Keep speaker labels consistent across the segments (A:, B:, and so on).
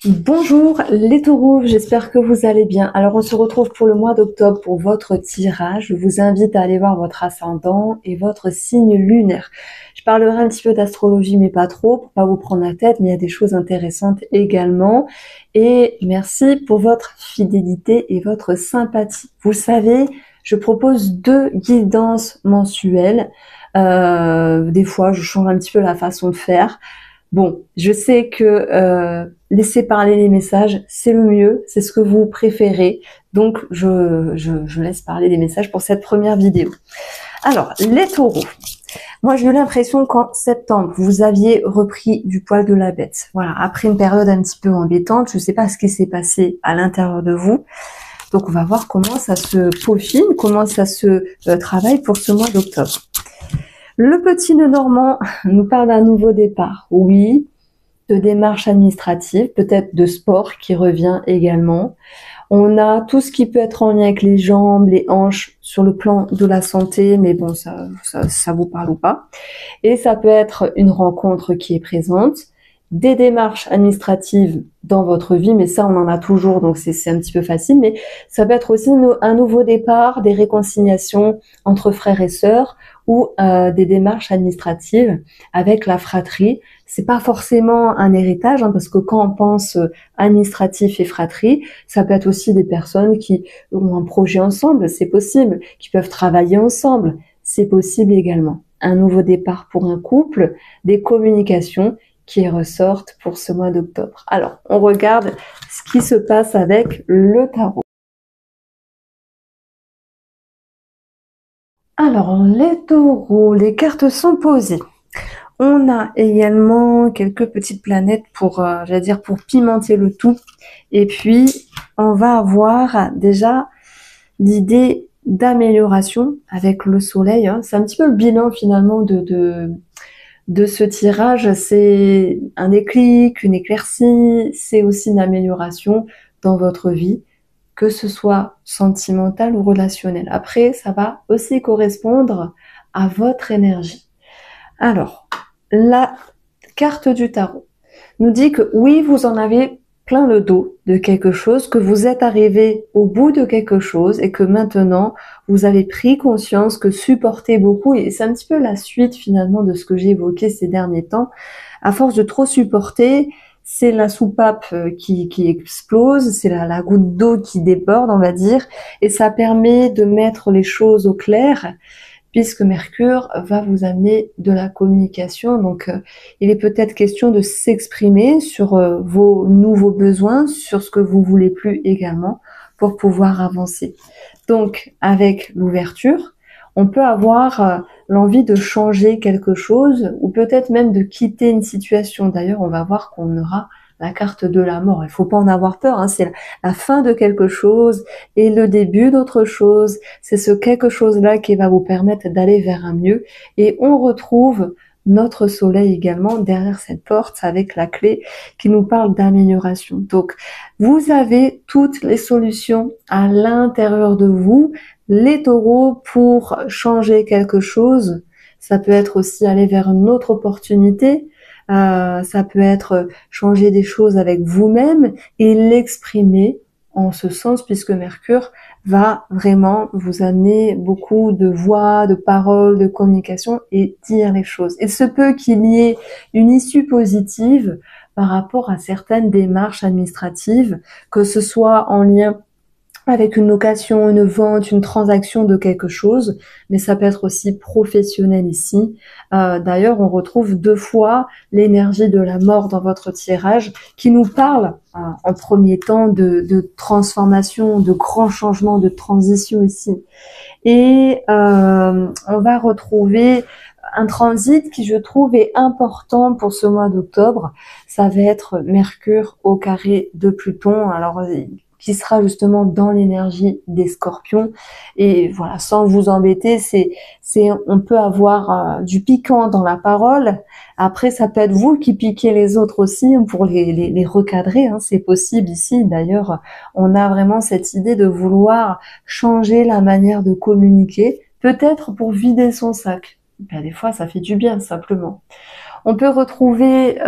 A: Bonjour les taureaux, j'espère que vous allez bien. Alors on se retrouve pour le mois d'octobre pour votre tirage. Je vous invite à aller voir votre ascendant et votre signe lunaire. Je parlerai un petit peu d'astrologie mais pas trop pour pas vous prendre la tête, mais il y a des choses intéressantes également. Et merci pour votre fidélité et votre sympathie. Vous le savez, je propose 2 guidances mensuelles. Des fois je change un petit peu la façon de faire. Bon, je sais que laisser parler les messages, c'est le mieux, c'est ce que vous préférez. Donc, je laisse parler les messages pour cette première vidéo. Alors, les taureaux. Moi, j'ai eu l'impression qu'en septembre, vous aviez repris du poil de la bête. Voilà, après une période un petit peu embêtante, je ne sais pas ce qui s'est passé à l'intérieur de vous. Donc, on va voir comment ça se peaufine, comment ça se travaille pour ce mois d'octobre. Le petit nœud normand nous parle d'un nouveau départ. Oui, de démarches administratives, peut-être de sport qui revient également. On a tout ce qui peut être en lien avec les jambes, les hanches, sur le plan de la santé, mais bon, ça vous parle ou pas. Et ça peut être une rencontre qui est présente, des démarches administratives dans votre vie, mais ça, on en a toujours, donc c'est un petit peu facile. Mais ça peut être aussi un nouveau départ, des réconciliations entre frères et sœurs ou des démarches administratives avec la fratrie. C'est pas forcément un héritage, hein, parce que quand on pense administratif et fratrie, ça peut être aussi des personnes qui ont un projet ensemble, c'est possible, qui peuvent travailler ensemble, c'est possible également. Un nouveau départ pour un couple, des communications qui ressortent pour ce mois d'octobre. Alors, on regarde ce qui se passe avec le tarot. Alors, les taureaux, les cartes sont posées. On a également quelques petites planètes pour, j'allais dire, pour pimenter le tout. Et puis, on va avoir déjà l'idée d'amélioration avec le soleil. Hein. C'est un petit peu le bilan finalement de ce tirage. C'est un déclic, une éclaircie, c'est aussi une amélioration dans votre vie, que ce soit sentimentale ou relationnelle. Après, ça va aussi correspondre à votre énergie. Alors, la carte du tarot nous dit que oui, vous en avez plein le dos de quelque chose, que vous êtes arrivé au bout de quelque chose et que maintenant, vous avez pris conscience que supporter beaucoup, et c'est un petit peu la suite finalement de ce que j'ai évoqué ces derniers temps, à force de trop supporter, c'est la soupape qui explose, c'est la goutte d'eau qui déborde, on va dire, et ça permet de mettre les choses au clair, puisque Mercure va vous amener de la communication. Donc, il est peut-être question de s'exprimer sur vos nouveaux besoins, sur ce que vous voulez plus également, pour pouvoir avancer. Donc, avec l'ouverture, on peut avoir l'envie de changer quelque chose, ou peut-être même de quitter une situation. D'ailleurs, on va voir qu'on aura la carte de la mort. Il faut pas en avoir peur, hein. C'est la fin de quelque chose et le début d'autre chose. C'est ce quelque chose-là qui va vous permettre d'aller vers un mieux. Et on retrouve notre soleil également derrière cette porte avec la clé qui nous parle d'amélioration. Donc, vous avez toutes les solutions à l'intérieur de vous, les taureaux, pour changer quelque chose. Ça peut être aussi aller vers une autre opportunité. Ça peut être changer des choses avec vous-même et l'exprimer en ce sens, puisque Mercure va vraiment vous amener beaucoup de voix, de paroles, de communication et dire les choses. Il se peut qu'il y ait une issue positive par rapport à certaines démarches administratives, que ce soit en lien avec une location, une vente, une transaction de quelque chose, mais ça peut être aussi professionnel ici. D'ailleurs, on retrouve 2 fois l'énergie de la mort dans votre tirage, qui nous parle en premier temps de transformation, de grands changements, de transition ici. Et on va retrouver un transit qui, je trouve, est important pour ce mois d'octobre. Ça va être Mercure au carré de Pluton. Alors, qui sera justement dans l'énergie des Scorpions. Et voilà, sans vous embêter, on peut avoir du piquant dans la parole. Après, ça peut être vous qui piquez les autres aussi, hein, pour les recadrer, hein, c'est possible ici. D'ailleurs, on a vraiment cette idée de vouloir changer la manière de communiquer, peut-être pour vider son sac. Ben, des fois, ça fait du bien, simplement. On peut retrouver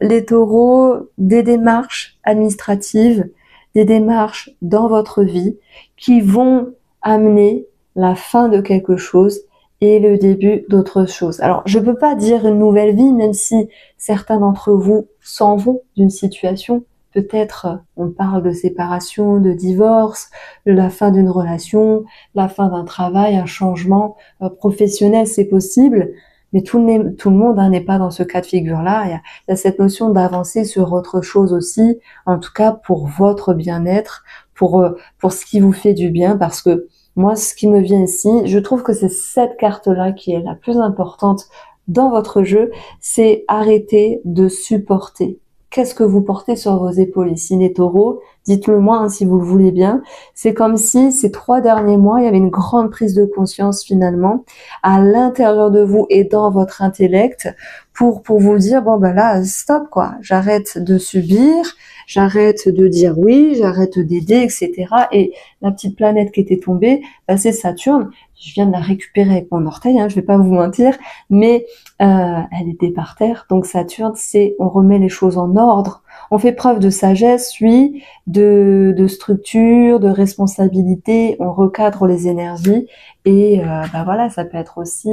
A: les taureaux des démarches administratives, des démarches dans votre vie qui vont amener la fin de quelque chose et le début d'autre chose. Alors, je peux pas dire une nouvelle vie, même si certains d'entre vous s'en vont d'une situation. Peut-être on parle de séparation, de divorce, de la fin d'une relation, la fin d'un travail, un changement professionnel, c'est possible. Mais tout le monde n'est pas dans ce cas de figure-là. Il y a cette notion d'avancer sur autre chose aussi, en tout cas pour votre bien-être, pour ce qui vous fait du bien, parce que moi, ce qui me vient ici, je trouve que c'est cette carte-là qui est la plus importante dans votre jeu, c'est arrêter de supporter. Qu'est-ce que vous portez sur vos épaules ici, les taureaux? Dites-le moi hein, si vous le voulez bien. C'est comme si ces 3 derniers mois, il y avait une grande prise de conscience finalement à l'intérieur de vous et dans votre intellect pour vous dire, bon ben là, stop quoi, j'arrête de subir, j'arrête de dire oui, j'arrête d'aider, etc. Et la petite planète qui était tombée, ben c'est Saturne. Je viens de la récupérer avec mon orteil, hein, je vais pas vous mentir, mais elle était par terre. Donc Saturne, c'est on remet les choses en ordre. On fait preuve de sagesse, oui, de structure, de responsabilité. On recadre les énergies et ben voilà, ça peut être aussi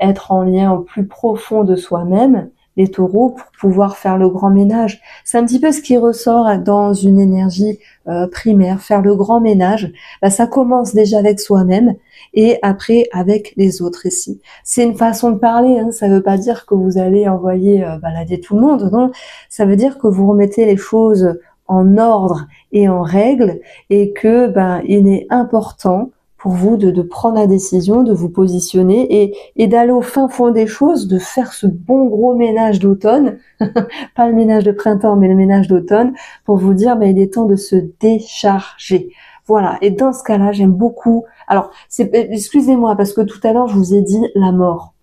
A: être en lien au plus profond de soi-même. Les taureaux pour pouvoir faire le grand ménage. C'est un petit peu ce qui ressort dans une énergie primaire. Faire le grand ménage, bah, ça commence déjà avec soi-même et après avec les autres ici. C'est une façon de parler, hein. Ça ne veut pas dire que vous allez envoyer balader tout le monde, non. Ça veut dire que vous remettez les choses en ordre et en règle et que il est important pour vous de prendre la décision, de vous positionner et d'aller au fin fond des choses, de faire ce bon gros ménage d'automne, pas le ménage de printemps, mais le ménage d'automne, pour vous dire, il est temps de se décharger. Voilà. Et dans ce cas-là, j'aime beaucoup. Alors, excusez-moi, parce que tout à l'heure, je vous ai dit la mort.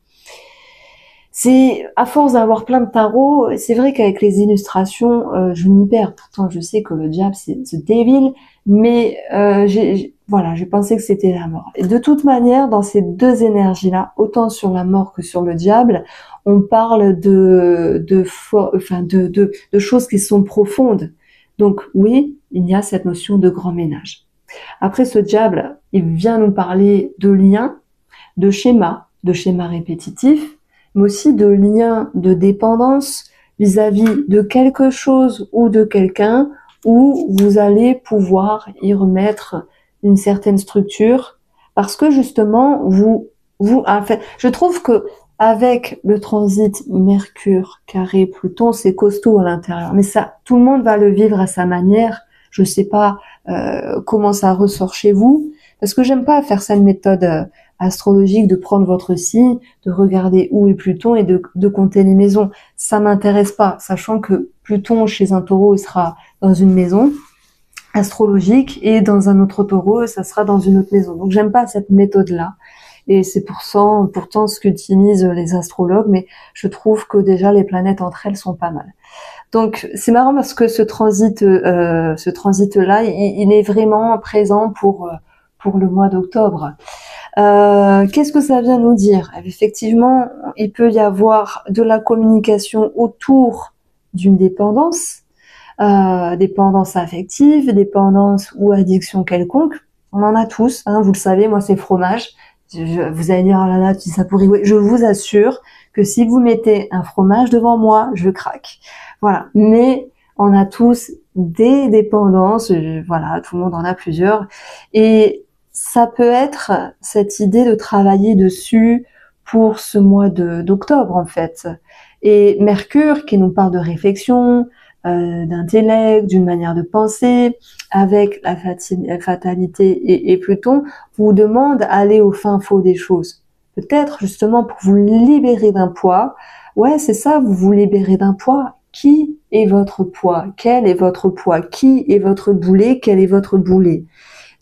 A: C'est à force d'avoir plein de tarots, c'est vrai qu'avec les illustrations, je m'y perds. Pourtant, je sais que le diable c'est the devil, mais j'ai pensé que c'était la mort. Et de toute manière, dans ces deux énergies-là, autant sur la mort que sur le diable, on parle de choses qui sont profondes. Donc oui, il y a cette notion de grand ménage. Après, ce diable, il vient nous parler de liens, de schémas répétitifs, mais aussi de liens de dépendance vis-à-vis de quelque chose ou de quelqu'un où vous allez pouvoir y remettre une certaine structure parce que justement je trouve que avec le transit Mercure carré Pluton, c'est costaud à l'intérieur, mais ça, tout le monde va le vivre à sa manière. Je sais pas comment ça ressort chez vous, parce que j'aime pas faire cette méthode astrologique de prendre votre signe, de regarder où est Pluton et de compter les maisons. Ça m'intéresse pas, sachant que Pluton chez un taureau, il sera dans une maison astrologique et dans un autre taureau, ça sera dans une autre maison. Donc j'aime pas cette méthode-là. Et c'est pourtant ce qu'utilisent les astrologues, mais je trouve que déjà les planètes entre elles sont pas mal. Donc c'est marrant parce que ce transit-là, il est vraiment présent pour le mois d'octobre. Qu'est-ce que ça vient nous dire? Effectivement, il peut y avoir de la communication autour d'une dépendance, dépendance affective, dépendance ou addiction quelconque. On en a tous, hein, vous le savez, moi c'est fromage. Vous allez dire, oh là là, tu dis ça pour rigoler. Je vous assure que si vous mettez un fromage devant moi, je craque. Voilà. Mais on a tous des dépendances, voilà, tout le monde en a plusieurs. Et ça peut être cette idée de travailler dessus pour ce mois d'octobre, en fait. Et Mercure, qui nous parle de réflexion, d'intellect, d'une manière de penser, avec la fatalité et Pluton, vous demande d'aller au fin fond des choses. Peut-être justement pour vous libérer d'un poids. Ouais, c'est ça, vous vous libérez d'un poids. Qui est votre poids? Quel est votre poids? Qui est votre boulet? Quel est votre boulet?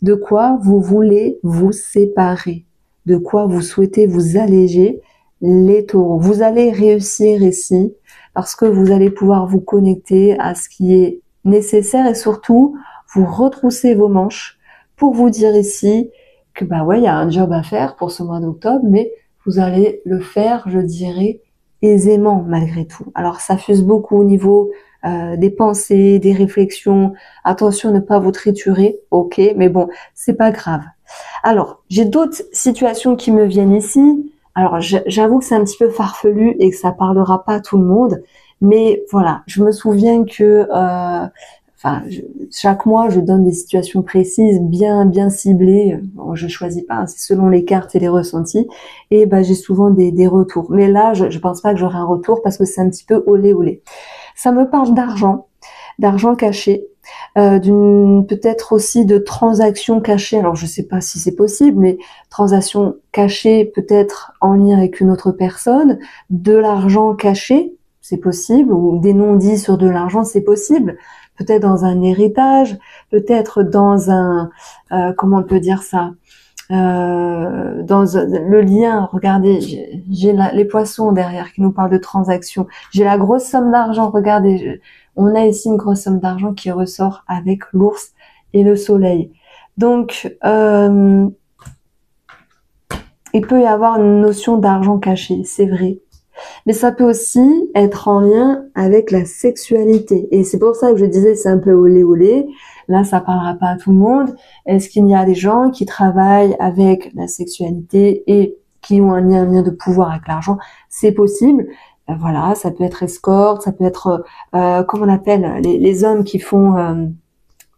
A: De quoi vous voulez vous séparer? De quoi vous souhaitez vous alléger? Les taureaux. Vous allez réussir ici parce que vous allez pouvoir vous connecter à ce qui est nécessaire et surtout vous retrousser vos manches pour vous dire ici que il y a un job à faire pour ce mois d'octobre, mais vous allez le faire, je dirais, aisément malgré tout. Alors ça fuse beaucoup au niveau des pensées, des réflexions. Attention, ne pas vous triturer, ok, mais bon, c'est pas grave. Alors, j'ai d'autres situations qui me viennent ici. Alors, j'avoue que c'est un petit peu farfelu et que ça parlera pas à tout le monde, mais voilà, je me souviens que enfin, chaque mois, je donne des situations précises, bien ciblées. Bon, je choisis pas, hein, c'est selon les cartes et les ressentis. Et ben, j'ai souvent des retours. Mais là, je pense pas que j'aurai un retour parce que c'est un petit peu olé olé. Ça me parle d'argent caché, d'une peut-être aussi de transactions cachées. Alors, je sais pas si c'est possible, mais transactions cachées peut-être en lien avec une autre personne, de l'argent caché, c'est possible, ou des non-dits sur de l'argent, c'est possible peut-être dans un héritage, peut-être dans un, comment on peut dire ça, dans le lien. Regardez, j'ai les poissons derrière qui nous parlent de transactions. J'ai la grosse somme d'argent. Regardez, on a ici une grosse somme d'argent qui ressort avec l'ours et le soleil. Donc, il peut y avoir une notion d'argent caché, c'est vrai. Mais ça peut aussi être en lien avec la sexualité. Et c'est pour ça que je disais c'est un peu olé olé. Là, ça parlera pas à tout le monde. Est-ce qu'il y a des gens qui travaillent avec la sexualité et qui ont un lien de pouvoir avec l'argent? C'est possible. Voilà, ça peut être escorte, ça peut être, comment on appelle, les hommes qui font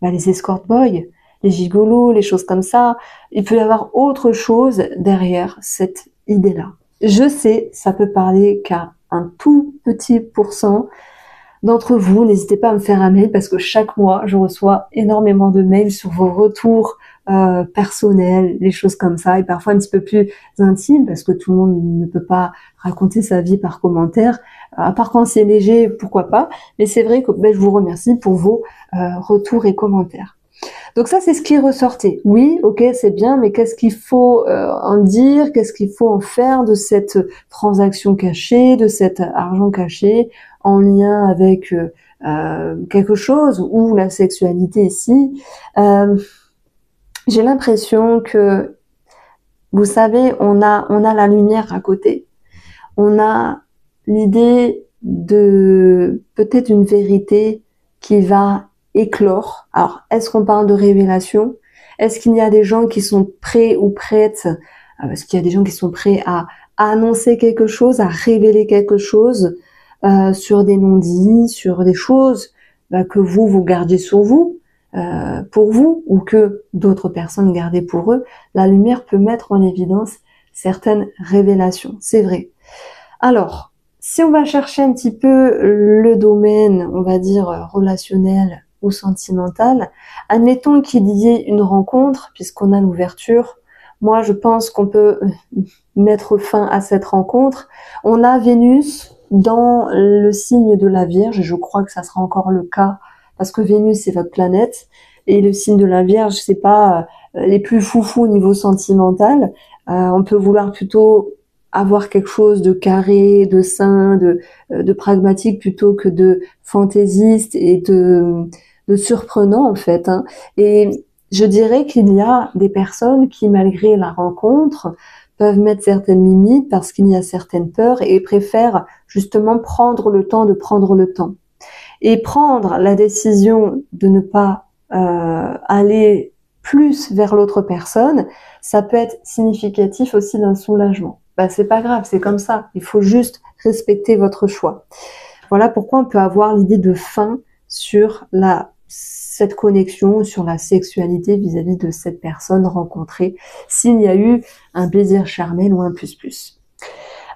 A: les escort boys, les gigolos, les choses comme ça. Il peut y avoir autre chose derrière cette idée-là. Je sais, ça peut parler qu'à un tout petit pourcent d'entre vous. N'hésitez pas à me faire un mail parce que chaque mois, je reçois énormément de mails sur vos retours personnels, les choses comme ça, et parfois un petit peu plus intimes parce que tout le monde ne peut pas raconter sa vie par commentaire. À part quand c'est léger, pourquoi pas. Mais c'est vrai que je vous remercie pour vos retours et commentaires. Donc ça, c'est ce qui est ressorti. Oui, ok, c'est bien, mais qu'est-ce qu'il faut en dire? Qu'est-ce qu'il faut en faire de cette transaction cachée, de cet argent caché en lien avec quelque chose ou la sexualité ici? J'ai l'impression que, vous savez, on a la lumière à côté. On a l'idée de peut-être une vérité qui va éclore. Alors, est-ce qu'on parle de révélation? Est-ce qu'il y a des gens qui sont prêts ou prêtes? Est-ce qu'il y a des gens qui sont prêts à annoncer quelque chose, à révéler quelque chose sur des non-dits, sur des choses que vous gardiez sur vous, pour vous, ou que d'autres personnes gardaient pour eux? La lumière peut mettre en évidence certaines révélations, c'est vrai. Alors, si on va chercher un petit peu le domaine, on va dire relationnel ou sentimental, admettons qu'il y ait une rencontre, puisqu'on a l'ouverture. Moi, je pense qu'on peut mettre fin à cette rencontre. On a Vénus dans le signe de la Vierge, et je crois que ça sera encore le cas, parce que Vénus, c'est votre planète, et le signe de la Vierge, c'est pas les plus foufous au niveau sentimental. On peut vouloir plutôt avoir quelque chose de carré, de sain, de pragmatique plutôt que de fantaisiste et de surprenant en fait. Hein. Et je dirais qu'il y a des personnes qui, malgré la rencontre, peuvent mettre certaines limites parce qu'il y a certaines peurs et préfèrent justement prendre le temps de prendre le temps. Et prendre la décision de ne pas aller plus vers l'autre personne, ça peut être significatif aussi d'un soulagement. C'est pas grave, c'est comme ça. Il faut juste respecter votre choix. Voilà pourquoi on peut avoir l'idée de fin sur cette connexion, sur la sexualité vis-à-vis de cette personne rencontrée, s'il y a eu un plaisir charnel ou un plus.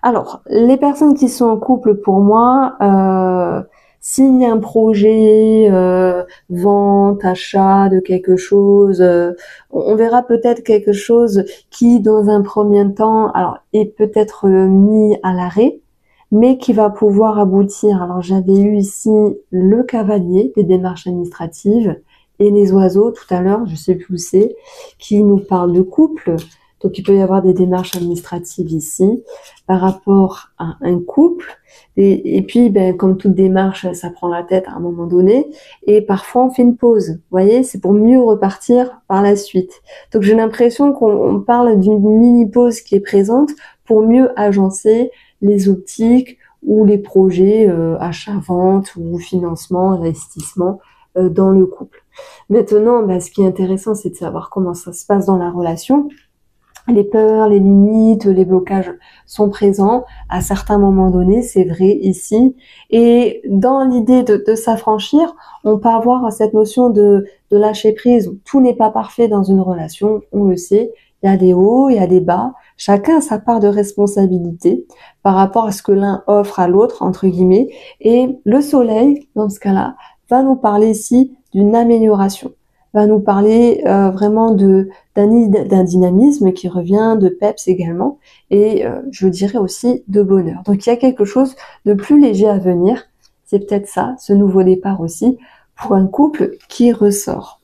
A: Alors, les personnes qui sont en couple, pour moi, s'il y a un projet, vente, achat de quelque chose, on verra peut-être quelque chose qui, dans un premier temps, alors, est peut-être mis à l'arrêt, mais qui va pouvoir aboutir. Alors, j'avais eu ici le cavalier, des démarches administratives, et les oiseaux, tout à l'heure, je sais plus où c'est, qui nous parlent de couple. Donc, il peut y avoir des démarches administratives ici par rapport à un couple. Et puis, comme toute démarche, ça prend la tête à un moment donné. Et parfois, on fait une pause. Vous voyez, c'est pour mieux repartir par la suite. Donc, j'ai l'impression qu'on parle d'une mini-pause qui est présente pour mieux agencer les optiques ou les projets achat-vente ou financement, investissement dans le couple. Maintenant, ce qui est intéressant, c'est de savoir comment ça se passe dans la relation. Les peurs, les limites, les blocages sont présents à certains moments donnés, c'est vrai ici. Et dans l'idée de s'affranchir, on peut avoir cette notion de lâcher prise. Tout n'est pas parfait dans une relation, on le sait. Il y a des hauts, il y a des bas. Chacun a sa part de responsabilité par rapport à ce que l'un offre à l'autre, entre guillemets. Et le soleil, dans ce cas-là, va nous parler ici d'une amélioration, va nous parler vraiment d'un dynamisme qui revient, de peps également, et je dirais aussi de bonheur. Donc il y a quelque chose de plus léger à venir, c'est peut-être ça, ce nouveau départ aussi, pour un couple qui ressort.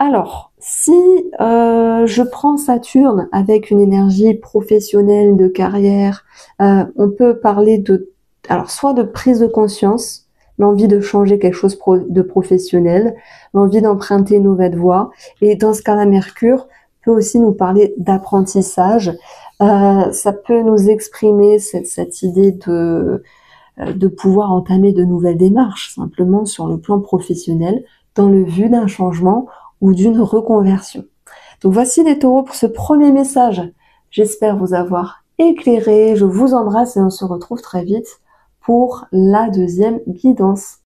A: Alors, si je prends Saturne avec une énergie professionnelle, de carrière, on peut parler alors soit de prise de conscience, l'envie de changer quelque chose de professionnel, l'envie d'emprunter une nouvelle voie, et dans ce cas-là, Mercure peut aussi nous parler d'apprentissage. Ça peut nous exprimer cette idée de pouvoir entamer de nouvelles démarches, simplement sur le plan professionnel, dans le but d'un changement ou d'une reconversion. Donc voici les taureaux pour ce premier message. J'espère vous avoir éclairé. Je vous embrasse et on se retrouve très vite pour la deuxième guidance.